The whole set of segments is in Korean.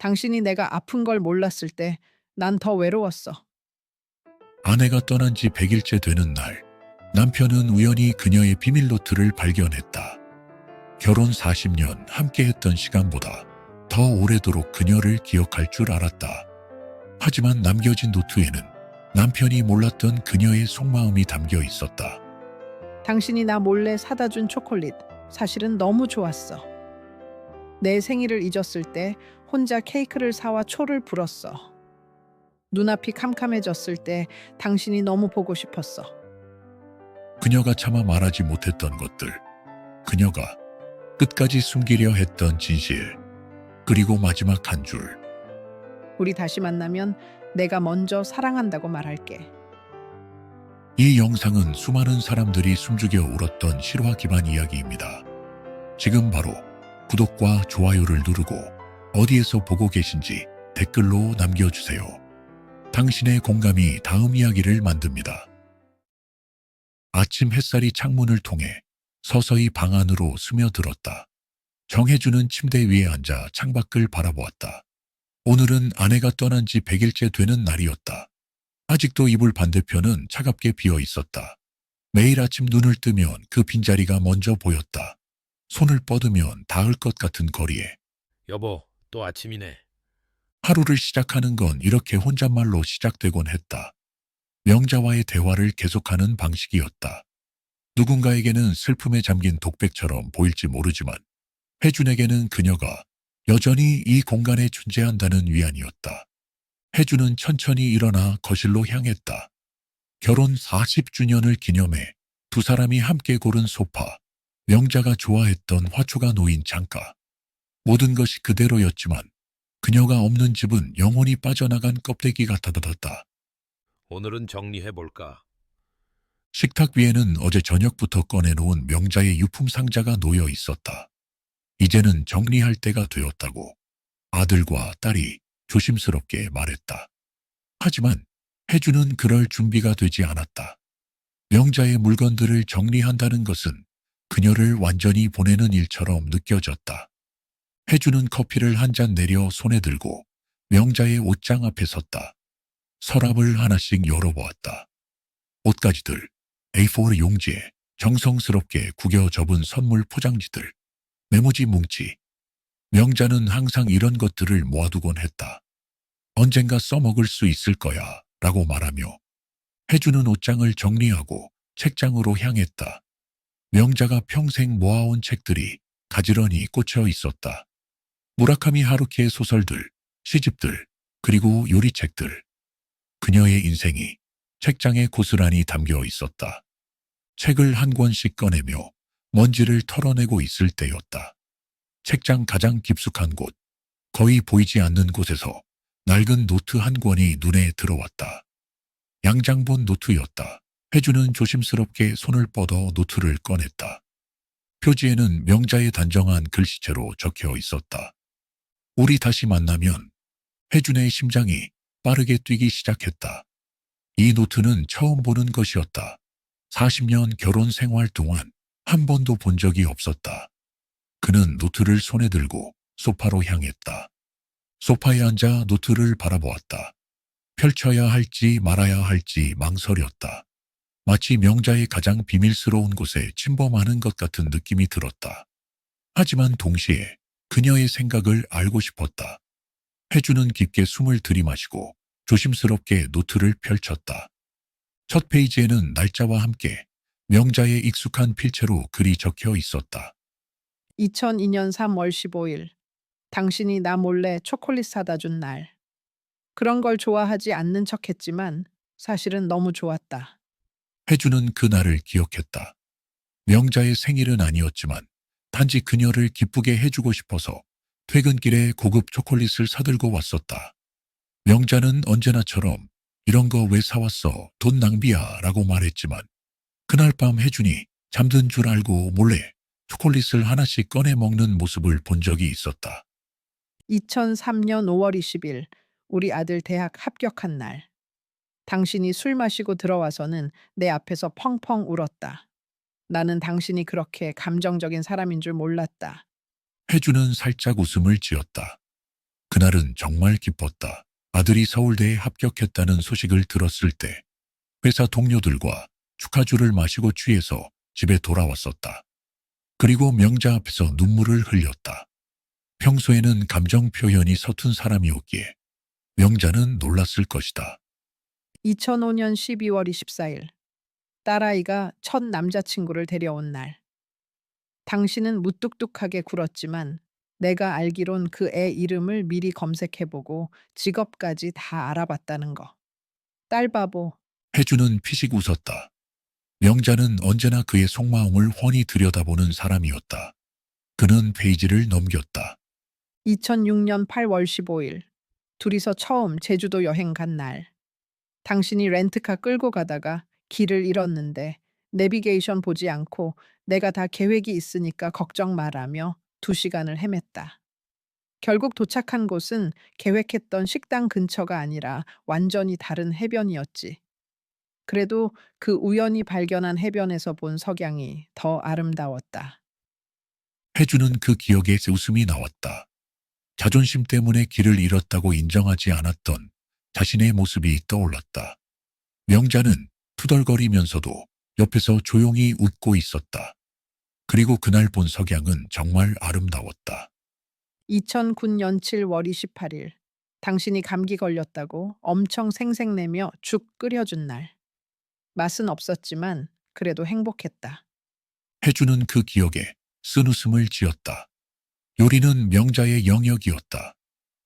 당신이 내가 아픈 걸 몰랐을 때 난 더 외로웠어. 아내가 떠난 지 100일째 되는 날, 남편은 우연히 그녀의 비밀 노트를 발견했다. 결혼 40년 함께 했던 시간보다 더 오래도록 그녀를 기억할 줄 알았다. 하지만 남겨진 노트에는 남편이 몰랐던 그녀의 속마음이 담겨 있었다. 당신이 나 몰래 사다 준 초콜릿. 사실은 너무 좋았어. 내 생일을 잊었을 때 혼자 케이크를 사와 초를 불었어. 눈앞이 캄캄해졌을 때 당신이 너무 보고 싶었어. 그녀가 차마 말하지 못했던 것들, 그녀가 끝까지 숨기려 했던 진실, 그리고 마지막 한 줄. 우리 다시 만나면 내가 먼저 사랑한다고 말할게. 이 영상은 수많은 사람들이 숨죽여 울었던 실화 기반 이야기입니다. 지금 바로 구독과 좋아요를 누르고 어디에서 보고 계신지 댓글로 남겨주세요. 당신의 공감이 다음 이야기를 만듭니다. 아침 햇살이 창문을 통해 서서히 방 안으로 스며들었다. 정혜주는 침대 위에 앉아 창밖을 바라보았다. 오늘은 아내가 떠난 지 100일째 되는 날이었다. 아직도 이불 반대편은 차갑게 비어 있었다. 매일 아침 눈을 뜨면 그 빈자리가 먼저 보였다. 손을 뻗으면 닿을 것 같은 거리에. 여보, 또 아침이네. 하루를 시작하는 건 이렇게 혼잣말로 시작되곤 했다. 명자와의 대화를 계속하는 방식이었다. 누군가에게는 슬픔에 잠긴 독백처럼 보일지 모르지만 혜준에게는 그녀가 여전히 이 공간에 존재한다는 위안이었다. 혜준은 천천히 일어나 거실로 향했다. 결혼 40주년을 기념해 두 사람이 함께 고른 소파, 명자가 좋아했던 화초가 놓인 창가. 모든 것이 그대로였지만 그녀가 없는 집은 영혼이 빠져나간 껍데기 같았다. 오늘은 정리해볼까? 식탁 위에는 어제 저녁부터 꺼내놓은 명자의 유품 상자가 놓여 있었다. 이제는 정리할 때가 되었다고 아들과 딸이 조심스럽게 말했다. 하지만 혜주는 그럴 준비가 되지 않았다. 명자의 물건들을 정리한다는 것은 그녀를 완전히 보내는 일처럼 느껴졌다. 혜주는 커피를 한 잔 내려 손에 들고 명자의 옷장 앞에 섰다. 서랍을 하나씩 열어보았다. 옷가지들, A4 용지에 정성스럽게 구겨 접은 선물 포장지들, 메모지 뭉치. 명자는 항상 이런 것들을 모아두곤 했다. 언젠가 써먹을 수 있을 거야 라고 말하며 혜주는 옷장을 정리하고 책장으로 향했다. 명자가 평생 모아온 책들이 가지런히 꽂혀 있었다. 무라카미 하루키의 소설들, 시집들, 그리고 요리책들. 그녀의 인생이 책장에 고스란히 담겨 있었다. 책을 한 권씩 꺼내며 먼지를 털어내고 있을 때였다. 책장 가장 깊숙한 곳, 거의 보이지 않는 곳에서 낡은 노트 한 권이 눈에 들어왔다. 양장본 노트였다. 혜주는 조심스럽게 손을 뻗어 노트를 꺼냈다. 표지에는 명자의 단정한 글씨체로 적혀 있었다. 우리 다시 만나면. 혜준의 심장이 빠르게 뛰기 시작했다. 이 노트는 처음 보는 것이었다. 40년 결혼 생활 동안 한 번도 본 적이 없었다. 그는 노트를 손에 들고 소파로 향했다. 소파에 앉아 노트를 바라보았다. 펼쳐야 할지 말아야 할지 망설였다. 마치 명자의 가장 비밀스러운 곳에 침범하는 것 같은 느낌이 들었다. 하지만 동시에 그녀의 생각을 알고 싶었다. 혜주는 깊게 숨을 들이마시고 조심스럽게 노트를 펼쳤다. 첫 페이지에는 날짜와 함께 명자의 익숙한 필체로 글이 적혀 있었다. 2002년 3월 15일. 당신이 나 몰래 초콜릿 사다 준 날. 그런 걸 좋아하지 않는 척했지만 사실은 너무 좋았다. 혜주는 그날을 기억했다. 명자의 생일은 아니었지만 단지 그녀를 기쁘게 해주고 싶어서 퇴근길에 고급 초콜릿을 사들고 왔었다. 명자는 언제나처럼 이런 거 왜 사왔어? 돈 낭비야 라고 말했지만 그날 밤 혜준이 잠든 줄 알고 몰래 초콜릿을 하나씩 꺼내 먹는 모습을 본 적이 있었다. 2003년 5월 20일. 우리 아들 대학 합격한 날. 당신이 술 마시고 들어와서는 내 앞에서 펑펑 울었다. 나는 당신이 그렇게 감정적인 사람인 줄 몰랐다. 혜주는 살짝 웃음을 지었다. 그날은 정말 기뻤다. 아들이 서울대에 합격했다는 소식을 들었을 때 회사 동료들과 축하주를 마시고 취해서 집에 돌아왔었다. 그리고 명자 앞에서 눈물을 흘렸다. 평소에는 감정 표현이 서툰 사람이었기에 명자는 놀랐을 것이다. 2005년 12월 24일, 딸아이가 첫 남자친구를 데려온 날. 당신은 무뚝뚝하게 굴었지만 내가 알기론 그 애 이름을 미리 검색해보고 직업까지 다 알아봤다는 거. 딸 바보. 혜주는 피식 웃었다. 명자는 언제나 그의 속마음을 훤히 들여다보는 사람이었다. 그는 페이지를 넘겼다. 2006년 8월 15일. 둘이서 처음 제주도 여행 간 날. 당신이 렌트카 끌고 가다가 길을 잃었는데 내비게이션 보지 않고 내가 다 계획이 있으니까 걱정 말라며 2시간을 헤맸다. 결국 도착한 곳은 계획했던 식당 근처가 아니라 완전히 다른 해변이었지. 그래도 그 우연히 발견한 해변에서 본 석양이 더 아름다웠다. 혜주는 그 기억에 웃음이 나왔다. 자존심 때문에 길을 잃었다고 인정하지 않았던 자신의 모습이 떠올랐다. 명자는 투덜거리면서도 옆에서 조용히 웃고 있었다. 그리고 그날 본 석양은 정말 아름다웠다. 2009년 7월 28일. 당신이 감기 걸렸다고 엄청 생색내며 죽 끓여준 날. 맛은 없었지만 그래도 행복했다. 혜주는 그 기억에 쓴웃음을 지었다. 요리는 명자의 영역이었다.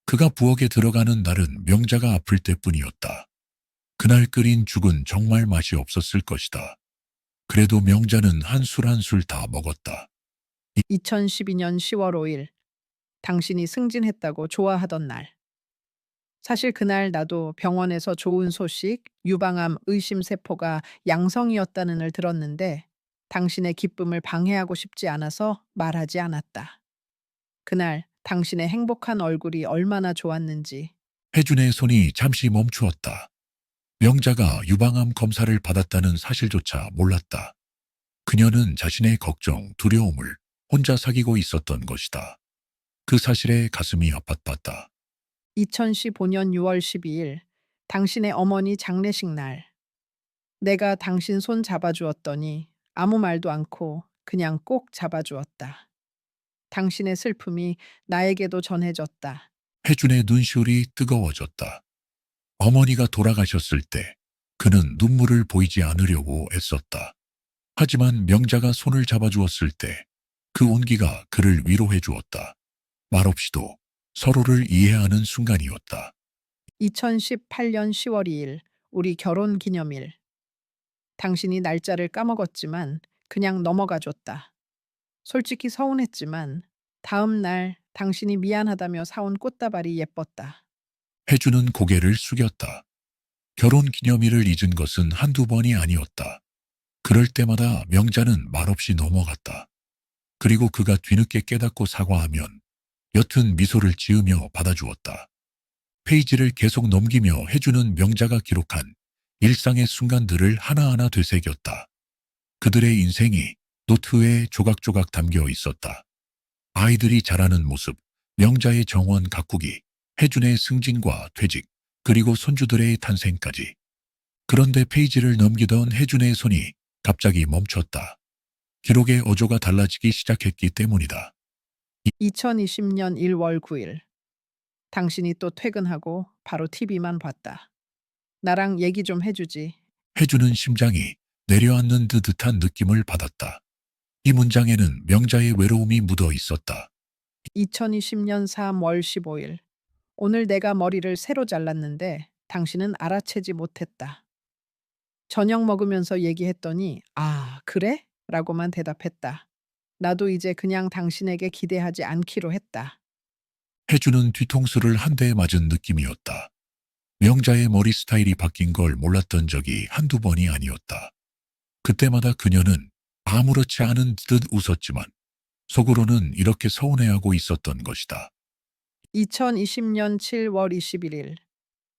그가 부엌에 들어가는 날은 명자가 아플 때뿐이었다. 그날 끓인 죽은 정말 맛이 없었을 것이다. 그래도 명자는 한 술 한 술 다 먹었다. 2012년 10월 5일. 당신이 승진했다고 좋아하던 날. 사실 그날 나도 병원에서 좋은 소식, 유방암 의심세포가 양성이었다는 을 들었는데 당신의 기쁨을 방해하고 싶지 않아서 말하지 않았다. 그날 당신의 행복한 얼굴이 얼마나 좋았는지. 혜준의 손이 잠시 멈추었다. 명자가 유방암 검사를 받았다는 사실조차 몰랐다. 그녀는 자신의 걱정, 두려움을 혼자 사귀고 있었던 것이다. 그 사실에 가슴이 아팠다. 2015년 6월 12일, 당신의 어머니 장례식 날. 내가 당신 손 잡아주었더니 아무 말도 않고 그냥 꼭 잡아주었다. 당신의 슬픔이 나에게도 전해졌다. 혜준의 눈시울이 뜨거워졌다. 어머니가 돌아가셨을 때 그는 눈물을 보이지 않으려고 애썼다. 하지만 명자가 손을 잡아주었을 때 그 온기가 그를 위로해 주었다. 말없이도 서로를 이해하는 순간이었다. 2018년 10월 2일, 우리 결혼 기념일. 당신이 날짜를 까먹었지만 그냥 넘어가 줬다. 솔직히 서운했지만 다음 날 당신이 미안하다며 사온 꽃다발이 예뻤다. 혜주는 고개를 숙였다. 결혼 기념일을 잊은 것은 한두 번이 아니었다. 그럴 때마다 명자는 말없이 넘어갔다. 그리고 그가 뒤늦게 깨닫고 사과하면 옅은 미소를 지으며 받아주었다. 페이지를 계속 넘기며 해주는 명자가 기록한 일상의 순간들을 하나하나 되새겼다. 그들의 인생이 노트에 조각조각 담겨 있었다. 아이들이 자라는 모습, 명자의 정원 가꾸기, 해준의 승진과 퇴직, 그리고 손주들의 탄생까지. 그런데 페이지를 넘기던 해준의 손이 갑자기 멈췄다. 기록의 어조가 달라지기 시작했기 때문이다. 2020년 1월 9일. 당신이 또 퇴근하고 바로 TV만 봤다. 나랑 얘기 좀 해주지. 해주는 심장이 내려앉는 듯한 느낌을 받았다. 이 문장에는 명자의 외로움이 묻어 있었다. 2020년 3월 15일. 오늘 내가 머리를 새로 잘랐는데 당신은 알아채지 못했다. 저녁 먹으면서 얘기했더니 아, 그래? 라고만 대답했다. 나도 이제 그냥 당신에게 기대하지 않기로 했다. 해주는 뒤통수를 한 대 맞은 느낌이었다. 명자의 머리 스타일이 바뀐 걸 몰랐던 적이 한두 번이 아니었다. 그때마다 그녀는 아무렇지 않은 듯 웃었지만 속으로는 이렇게 서운해하고 있었던 것이다. 2020년 7월 21일.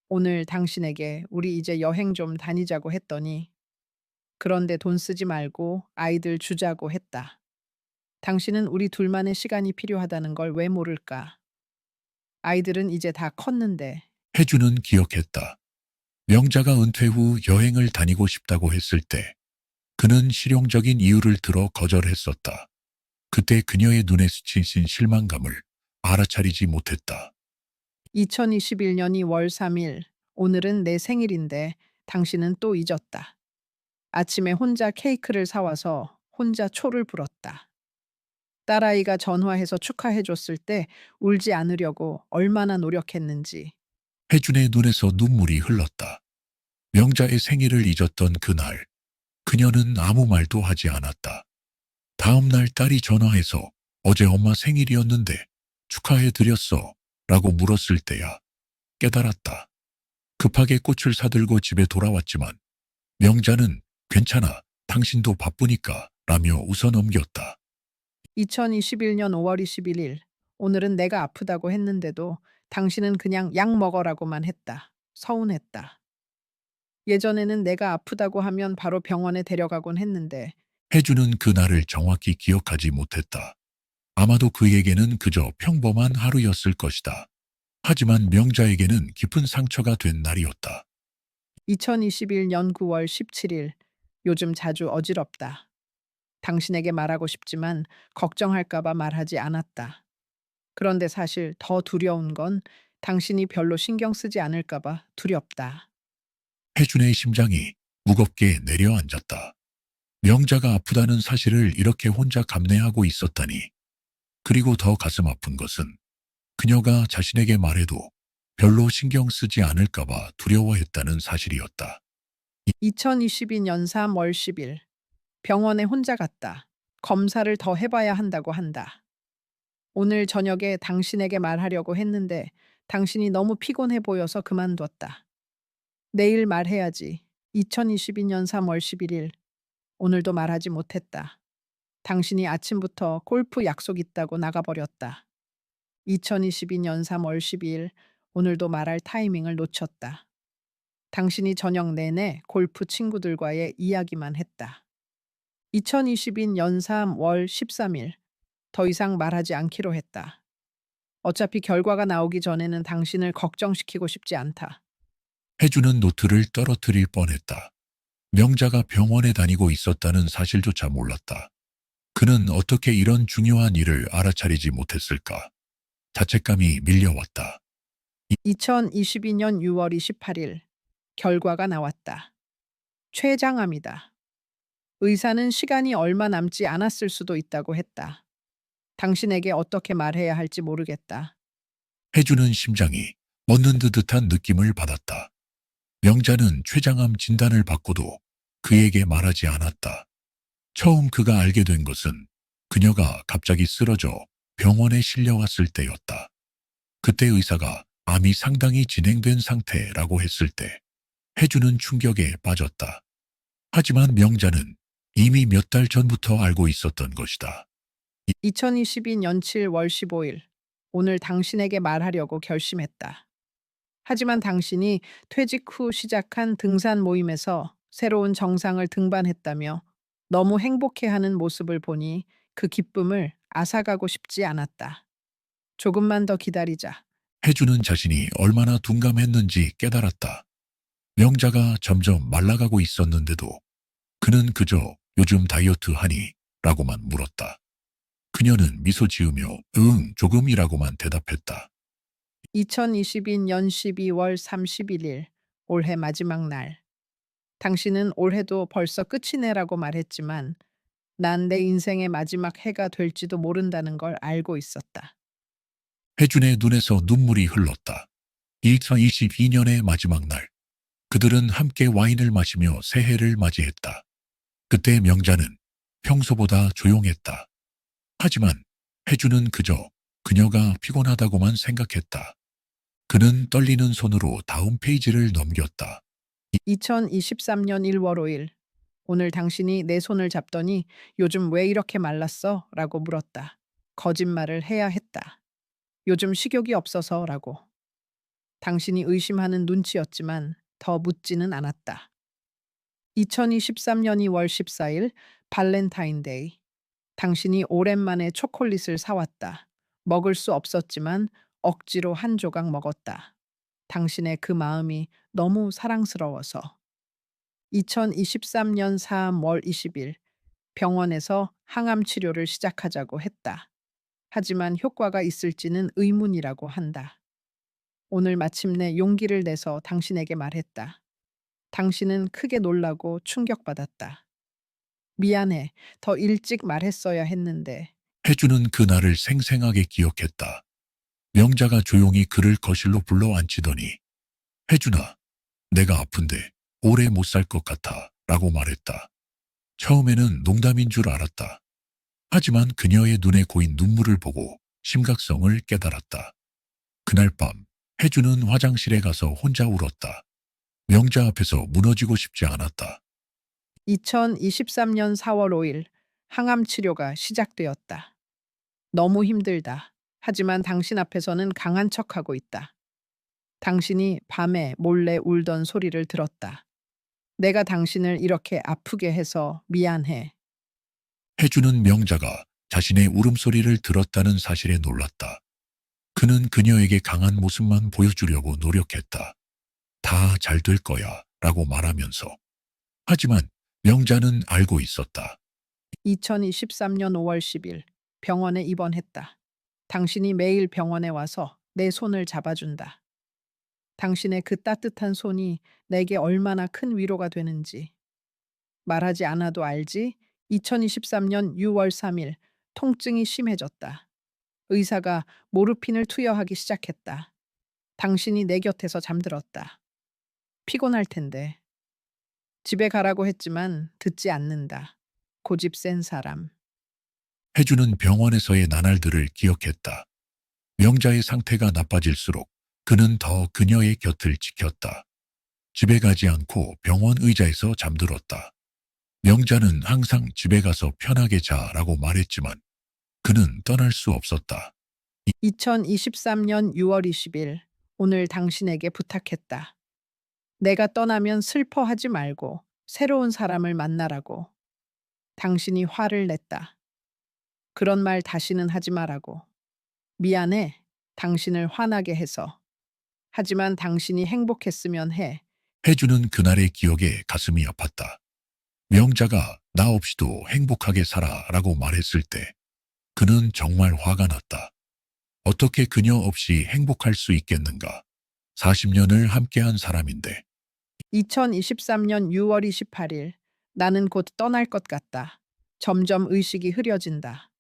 오늘 당신에게 우리 이제 여행 좀 다니자고 했더니 그런데 돈 쓰지 말고 아이들 주자고 했다. 당신은 우리 둘만의 시간이 필요하다는 걸 왜 모를까? 아이들은 이제 다 컸는데. 혜주는 기억했다. 명자가 은퇴 후 여행을 다니고 싶다고 했을 때 그는 실용적인 이유를 들어 거절했었다. 그때 그녀의 눈에 스친 실망감을 알아차리지 못했다. 2021년 2월 3일. 오늘은 내 생일인데 당신은 또 잊었다. 아침에 혼자 케이크를 사와서 혼자 초를 불었다. 딸아이가 전화해서 축하해줬을 때 울지 않으려고 얼마나 노력했는지. 혜준의 눈에서 눈물이 흘렀다. 명자의 생일을 잊었던 그날, 그녀는 아무 말도 하지 않았다. 다음 날 딸이 전화해서 어제 엄마 생일이었는데 축하해 드렸어 라고 물었을 때야 깨달았다. 급하게 꽃을 사들고 집에 돌아왔지만 명자는 괜찮아, 당신도 바쁘니까 라며 웃어 넘겼다. 2021년 5월 21일. 오늘은 내가 아프다고 했는데도 당신은 그냥 약 먹어라고만 했다. 서운했다. 예전에는 내가 아프다고 하면 바로 병원에 데려가곤 했는데. 혜주는 그날을 정확히 기억하지 못했다. 아마도 그에게는 그저 평범한 하루였을 것이다. 하지만 명자에게는 깊은 상처가 된 날이었다. 2021년 9월 17일. 요즘 자주 어지럽다. 당신에게 말하고 싶지만 걱정할까봐 말하지 않았다. 그런데 사실 더 두려운 건 당신이 별로 신경 쓰지 않을까봐 두렵다. 혜준의 심장이 무겁게 내려앉았다. 명자가 아프다는 사실을 이렇게 혼자 감내하고 있었다니. 그리고 더 가슴 아픈 것은 그녀가 자신에게 말해도 별로 신경 쓰지 않을까봐 두려워했다는 사실이었다. 2022년 3월 10일. 병원에 혼자 갔다. 검사를 더 해봐야 한다고 한다. 오늘 저녁에 당신에게 말하려고 했는데 당신이 너무 피곤해 보여서 그만뒀다. 내일 말해야지. 2022년 3월 11일. 오늘도 말하지 못했다. 당신이 아침부터 골프 약속 있다고 나가버렸다. 2022년 3월 12일. 오늘도 말할 타이밍을 놓쳤다. 당신이 저녁 내내 골프 친구들과의 이야기만 했다. 2022년 3월 13일. 더 이상 말하지 않기로 했다. 어차피 결과가 나오기 전에는 당신을 걱정시키고 싶지 않다. 혜주는 노트를 떨어뜨릴 뻔했다. 명자가 병원에 다니고 있었다는 사실조차 몰랐다. 그는 어떻게 이런 중요한 일을 알아차리지 못했을까? 자책감이 밀려왔다. 2022년 6월 28일. 결과가 나왔다. 췌장암이다. 의사는 시간이 얼마 남지 않았을 수도 있다고 했다. 당신에게 어떻게 말해야 할지 모르겠다. 혜주는 심장이 멎는 듯한 느낌을 받았다. 명자는 췌장암 진단을 받고도 그에게 말하지 않았다. 처음 그가 알게 된 것은 그녀가 갑자기 쓰러져 병원에 실려왔을 때였다. 그때 의사가 암이 상당히 진행된 상태라고 했을 때 혜주는 충격에 빠졌다. 하지만 명자는 이미 몇 달 전부터 알고 있었던 것이다. 2022년 7월 15일. 오늘 당신에게 말하려고 결심했다. 하지만 당신이 퇴직 후 시작한 등산 모임에서 새로운 정상을 등반했다며 너무 행복해하는 모습을 보니 그 기쁨을 앗아가고 싶지 않았다. 조금만 더 기다리자. 혜주는 자신이 얼마나 둔감했는지 깨달았다. 명자가 점점 말라가고 있었는데도 그는 그저 요즘 다이어트 하니? 라고만 물었다. 그녀는 미소 지으며 응, 조금이라고만 대답했다. 2022년 12월 31일. 올해 마지막 날. 당신은 올해도 벌써 끝이네라고 말했지만 난 내 인생의 마지막 해가 될지도 모른다는 걸 알고 있었다. 혜준의 눈에서 눈물이 흘렀다. 2022년의 마지막 날, 그들은 함께 와인을 마시며 새해를 맞이했다. 그때 명자는 평소보다 조용했다. 하지만 혜준은 그저 그녀가 피곤하다고만 생각했다. 그는 떨리는 손으로 다음 페이지를 넘겼다. 2023년 1월 5일. 오늘 당신이 내 손을 잡더니 요즘 왜 이렇게 말랐어? 라고 물었다. 거짓말을 해야 했다. 요즘 식욕이 없어서 라고. 당신이 의심하는 눈치였지만 더 묻지는 않았다. 2023년 2월 14일. 발렌타인데이. 당신이 오랜만에 초콜릿을 사왔다. 먹을 수 없었지만 억지로 한 조각 먹었다. 당신의 그 마음이 너무 사랑스러워서. 2023년 3월 20일 병원에서 항암 치료를 시작하자고 했다. 하지만 효과가 있을지는 의문이라고 한다. 오늘 마침내 용기를 내서 당신에게 말했다. 당신은 크게 놀라고 충격받았다. 미안해. 더 일찍 말했어야 했는데. 혜주는 그날을 생생하게 기억했다. 명자가 조용히 그를 거실로 불러 앉히더니 혜준아, 내가 아픈데 오래 못 살 것 같아 라고 말했다. 처음에는 농담인 줄 알았다. 하지만 그녀의 눈에 고인 눈물을 보고 심각성을 깨달았다. 그날 밤 혜주는 화장실에 가서 혼자 울었다. 명자 앞에서 무너지고 싶지 않았다. 2023년 4월 5일 항암 치료가 시작되었다. 너무 힘들다. 하지만 당신 앞에서는 강한 척하고 있다. 당신이 밤에 몰래 울던 소리를 들었다. 내가 당신을 이렇게 아프게 해서 미안해. 혜주는 명자가 자신의 울음소리를 들었다는 사실에 놀랐다. 그는 그녀에게 강한 모습만 보여주려고 노력했다. 다 잘 될 거야 라고 말하면서. 하지만 명자는 알고 있었다. 2023년 5월 10일 병원에 입원했다. 당신이 매일 병원에 와서 내 손을 잡아준다. 당신의 그 따뜻한 손이 내게 얼마나 큰 위로가 되는지. 말하지 않아도 알지? 2023년 6월 3일 통증이 심해졌다. 의사가 모르핀을 투여하기 시작했다. 당신이 내 곁에서 잠들었다. 피곤할 텐데. 집에 가라고 했지만 듣지 않는다. 고집 센 사람. 혜주는 병원에서의 나날들을 기억했다. 명자의 상태가 나빠질수록 그는 더 그녀의 곁을 지켰다. 집에 가지 않고 병원 의자에서 잠들었다. 명자는 항상 집에 가서 편하게 자라고 말했지만 그는 떠날 수 없었다. 2023년 6월 20일 오늘 당신에게 부탁했다. 내가 떠나면 슬퍼하지 말고 새로운 사람을 만나라고. 당신이 화를 냈다. 그런 말 다시는 하지 말라고. 미안해. 당신을 화나게 해서. 하지만 당신이 행복했으면 해. 혜주는 그날의 기억에 가슴이 아팠다. 명자가 나 없이도 행복하게 살아라고 말했을 때 그는 정말 화가 났다. 어떻게 그녀 없이 행복할 수 있겠는가? 40년을 함께한 사람인데. 2023년 6월 28일 나는 곧 떠날 것 같다. 점점 의식이 흐려진다.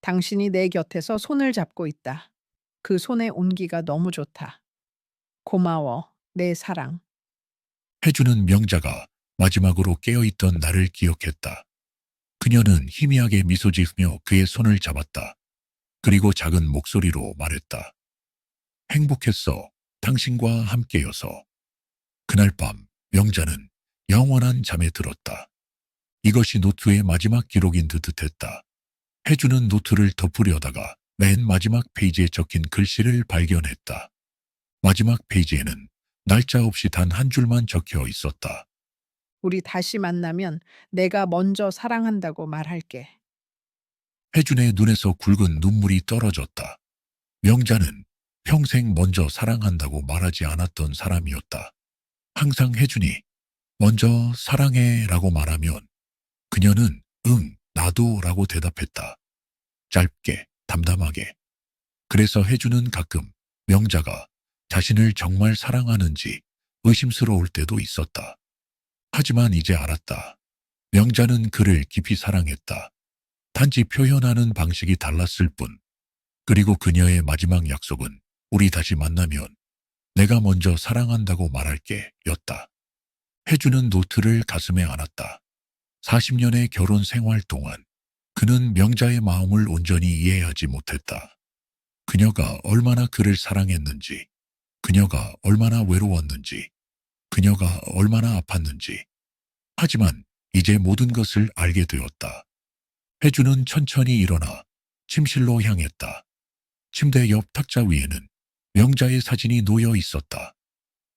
당신이 내 곁에서 손을 잡고 있다. 그 손의 온기가 너무 좋다. 고마워, 내 사랑. 혜주는 명자가 마지막으로 깨어있던 날을 기억했다. 그녀는 희미하게 미소 지으며 그의 손을 잡았다. 그리고 작은 목소리로 말했다. 행복했어. 당신과 함께여서. 그날 밤 명자는 영원한 잠에 들었다. 이것이 노트의 마지막 기록인 듯 했다. 혜주는 노트를 덮으려다가 맨 마지막 페이지에 적힌 글씨를 발견했다. 마지막 페이지에는 날짜 없이 단 한 줄만 적혀 있었다. 우리 다시 만나면 내가 먼저 사랑한다고 말할게. 혜준의 눈에서 굵은 눈물이 떨어졌다. 명자는 평생 먼저 사랑한다고 말하지 않았던 사람이었다. 항상 혜준이 먼저 사랑해 라고 말하면 그녀는 응, 나도 라고 대답했다. 짧게, 담담하게. 그래서 혜준은 가끔 명자가 자신을 정말 사랑하는지 의심스러울 때도 있었다. 하지만 이제 알았다. 명자는 그를 깊이 사랑했다. 단지 표현하는 방식이 달랐을 뿐. 그리고 그녀의 마지막 약속은 우리 다시 만나면 내가 먼저 사랑한다고 말할게 였다. 혜주는 노트를 가슴에 안았다. 40년의 결혼 생활 동안 그는 명자의 마음을 온전히 이해하지 못했다. 그녀가 얼마나 그를 사랑했는지, 그녀가 얼마나 외로웠는지, 그녀가 얼마나 아팠는지. 하지만 이제 모든 것을 알게 되었다. 혜주는 천천히 일어나 침실로 향했다. 침대 옆 탁자 위에는 명자의 사진이 놓여 있었다.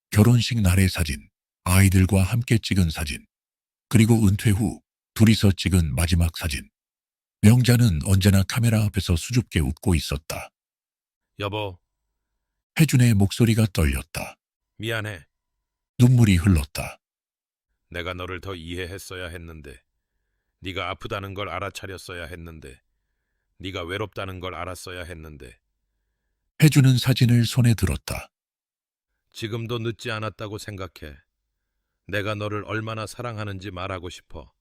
결혼식 날의 사진, 아이들과 함께 찍은 사진, 그리고 은퇴 후 둘이서 찍은 마지막 사진. 명자는 언제나 카메라 앞에서 수줍게 웃고 있었다. 여보, 혜준의 목소리가 떨렸다. 미안해. 눈물이 흘렀다. 내가 너를 더 이해했어야 했는데, 네가 아프다는 걸 알아차렸어야 했는데, 네가 외롭다는 걸 알았어야 했는데, 혜준은 사진을 손에 들었다. 지금도 늦지 않았다고 생각해. 내가 너를 얼마나 사랑하는지 말하고 싶어.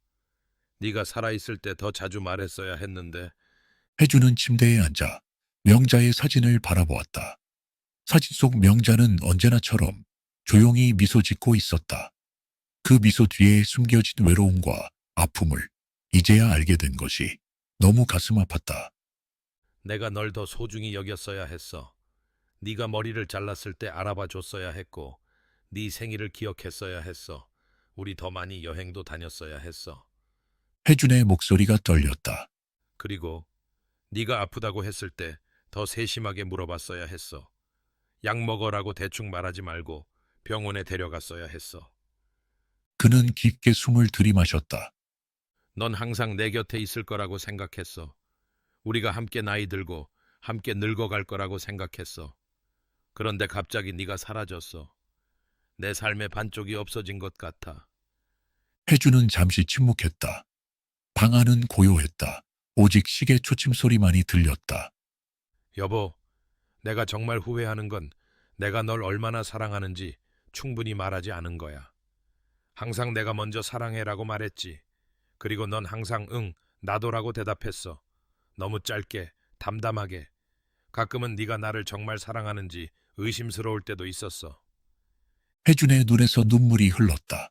네가 살아있을 때 더 자주 말했어야 했는데, 혜준은 침대에 앉아 명자의 사진을 바라보았다. 사진 속 명자는 언제나처럼 조용히 미소 짓고 있었다. 그 미소 뒤에 숨겨진 외로움과 아픔을 이제야 알게 된 것이 너무 가슴 아팠다. 내가 널 더 소중히 여겼어야 했어. 네가 머리를 잘랐을 때 알아봐 줬어야 했고, 네 생일을 기억했어야 했어. 우리 더 많이 여행도 다녔어야 했어. 혜준의 목소리가 떨렸다. 그리고 네가 아프다고 했을 때 더 세심하게 물어봤어야 했어. 약 먹어라고 대충 말하지 말고 병원에 데려갔어야 했어. 그는 깊게 숨을 들이마셨다. 넌 항상 내 곁에 있을 거라고 생각했어. 우리가 함께 나이 들고 함께 늙어갈 거라고 생각했어. 그런데 갑자기 네가 사라졌어. 내 삶의 반쪽이 없어진 것 같아. 혜준은 잠시 침묵했다. 방 안은 고요했다. 오직 시계 초침 소리만이 들렸다. 여보, 내가 정말 후회하는 건 내가 널 얼마나 사랑하는지 충분히 말하지 않은 거야. 항상 내가 먼저 사랑해라고 말했지. 그리고 넌 항상 응, 나도라고 대답했어. 너무 짧게, 담담하게. 가끔은 네가 나를 정말 사랑하는지 의심스러울 때도 있었어. 혜준의 눈에서 눈물이 흘렀다.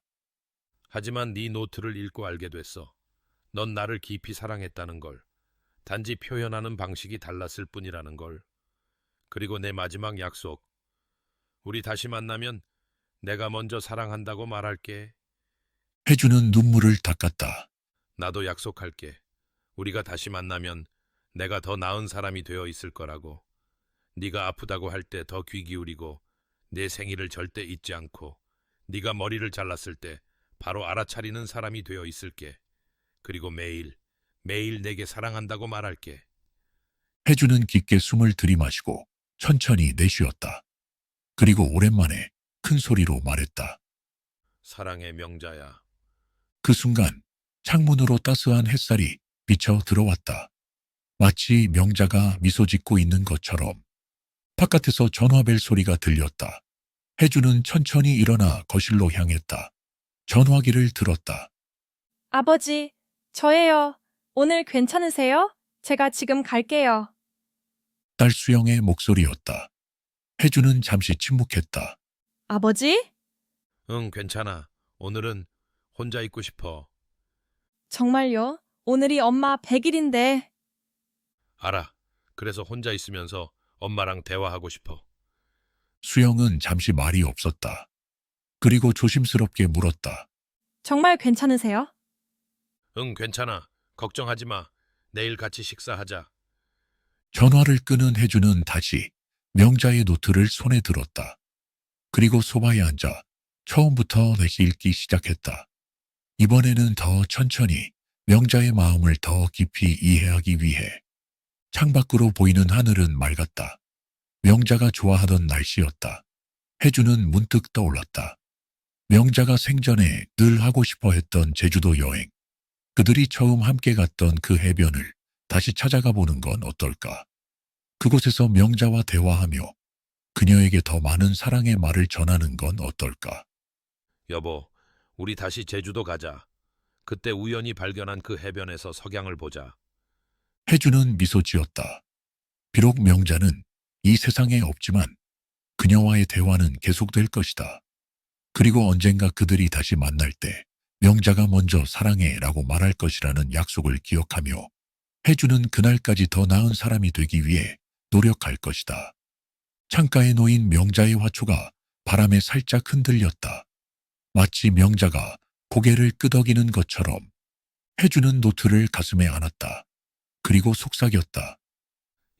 하지만 네 노트를 읽고 알게 됐어. 넌 나를 깊이 사랑했다는 걸. 단지 표현하는 방식이 달랐을 뿐이라는 걸. 그리고 내 마지막 약속. 우리 다시 만나면 내가 먼저 사랑한다고 말할게. 혜준은 눈물을 닦았다. 나도 약속할게. 우리가 다시 만나면 내가 더 나은 사람이 되어 있을 거라고. 네가 아프다고 할 때 더 귀 기울이고, 내 생일을 절대 잊지 않고, 네가 머리를 잘랐을 때 바로 알아차리는 사람이 되어 있을게. 그리고 매일, 매일 내게 사랑한다고 말할게. 혜준은 깊게 숨을 들이마시고 천천히 내쉬었다. 그리고 오랜만에 큰 소리로 말했다. 사랑의 명자야. 그 순간 창문으로 따스한 햇살이 비쳐 들어왔다. 마치 명자가 미소 짓고 있는 것처럼. 바깥에서 전화벨 소리가 들렸다. 혜준은 천천히 일어나 거실로 향했다. 전화기를 들었다. 아버지, 저예요. 오늘 괜찮으세요? 제가 지금 갈게요. 딸 수영의 목소리였다. 혜준은 잠시 침묵했다. 아버지? 응, 괜찮아. 오늘은 혼자 있고 싶어. 정말요? 오늘이 엄마 100일인데. 알아. 그래서 혼자 있으면서 엄마랑 대화하고 싶어. 수영은 잠시 말이 없었다. 그리고 조심스럽게 물었다. 정말 괜찮으세요? 응, 괜찮아. 걱정하지 마. 내일 같이 식사하자. 전화를 끄는 혜준은 다시 명자의 노트를 손에 들었다. 그리고 소파에 앉아 처음부터 다시 읽기 시작했다. 이번에는 더 천천히 명자의 마음을 더 깊이 이해하기 위해. 창밖으로 보이는 하늘은 맑았다. 명자가 좋아하던 날씨였다. 혜준은 문득 떠올랐다. 명자가 생전에 늘 하고 싶어 했던 제주도 여행. 그들이 처음 함께 갔던 그 해변을 다시 찾아가 보는 건 어떨까? 그곳에서 명자와 대화하며 그녀에게 더 많은 사랑의 말을 전하는 건 어떨까? 여보, 우리 다시 제주도 가자. 그때 우연히 발견한 그 해변에서 석양을 보자. 혜준은 미소 지었다. 비록 명자는 이 세상에 없지만 그녀와의 대화는 계속될 것이다. 그리고 언젠가 그들이 다시 만날 때 명자가 먼저 사랑해라고 말할 것이라는 약속을 기억하며 혜준은 그날까지 더 나은 사람이 되기 위해 노력할 것이다. 창가에 놓인 명자의 화초가 바람에 살짝 흔들렸다. 마치 명자가 고개를 끄덕이는 것처럼. 혜준은 노트를 가슴에 안았다. 그리고 속삭였다.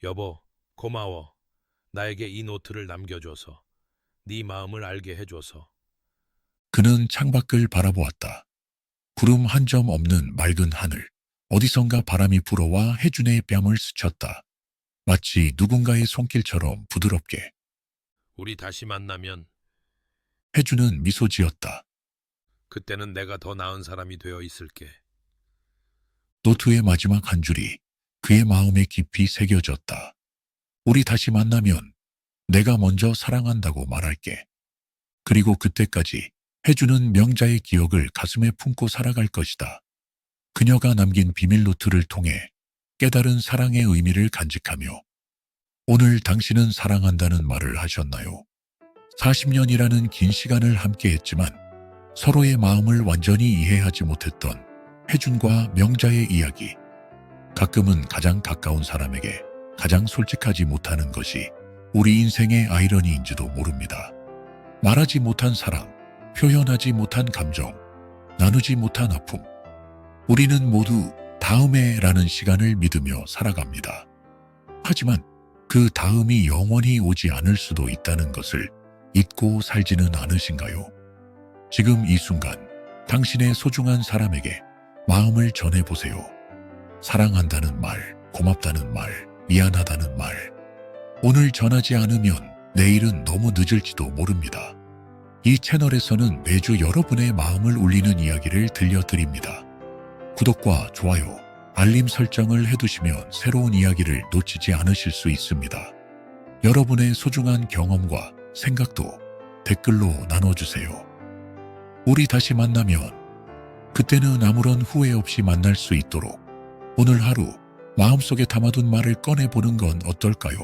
여보, 고마워. 나에게 이 노트를 남겨줘서. 네 마음을 알게 해줘서. 그는 창밖을 바라보았다. 구름 한 점 없는 맑은 하늘. 어디선가 바람이 불어와 혜준의 뺨을 스쳤다. 마치 누군가의 손길처럼 부드럽게. 우리 다시 만나면 혜주는 미소 지었다. 그때는 내가 더 나은 사람이 되어 있을게. 노트의 마지막 한 줄이 그의 마음에 깊이 새겨졌다. 우리 다시 만나면 내가 먼저 사랑한다고 말할게. 그리고 그때까지 혜주는 명자의 기억을 가슴에 품고 살아갈 것이다. 그녀가 남긴 비밀 노트를 통해 깨달은 사랑의 의미를 간직하며 오늘 당신은 사랑한다는 말을 하셨나요? 40년이라는 긴 시간을 함께 했지만 서로의 마음을 완전히 이해하지 못했던 혜준과 명자의 이야기. 가끔은 가장 가까운 사람에게 가장 솔직하지 못하는 것이 우리 인생의 아이러니인지도 모릅니다. 말하지 못한 사랑, 표현하지 못한 감정, 나누지 못한 아픔. 우리는 모두 다음에라는 시간을 믿으며 살아갑니다. 하지만 그 다음이 영원히 오지 않을 수도 있다는 것을 잊고 살지는 않으신가요? 지금 이 순간 당신의 소중한 사람에게 마음을 전해보세요. 사랑한다는 말, 고맙다는 말, 미안하다는 말. 오늘 전하지 않으면 내일은 너무 늦을지도 모릅니다. 이 채널에서는 매주 여러분의 마음을 울리는 이야기를 들려드립니다. 구독과 좋아요, 알림 설정을 해두시면 새로운 이야기를 놓치지 않으실 수 있습니다. 여러분의 소중한 경험과 생각도 댓글로 나눠주세요. 우리 다시 만나면 그때는 아무런 후회 없이 만날 수 있도록 오늘 하루 마음속에 담아둔 말을 꺼내보는 건 어떨까요?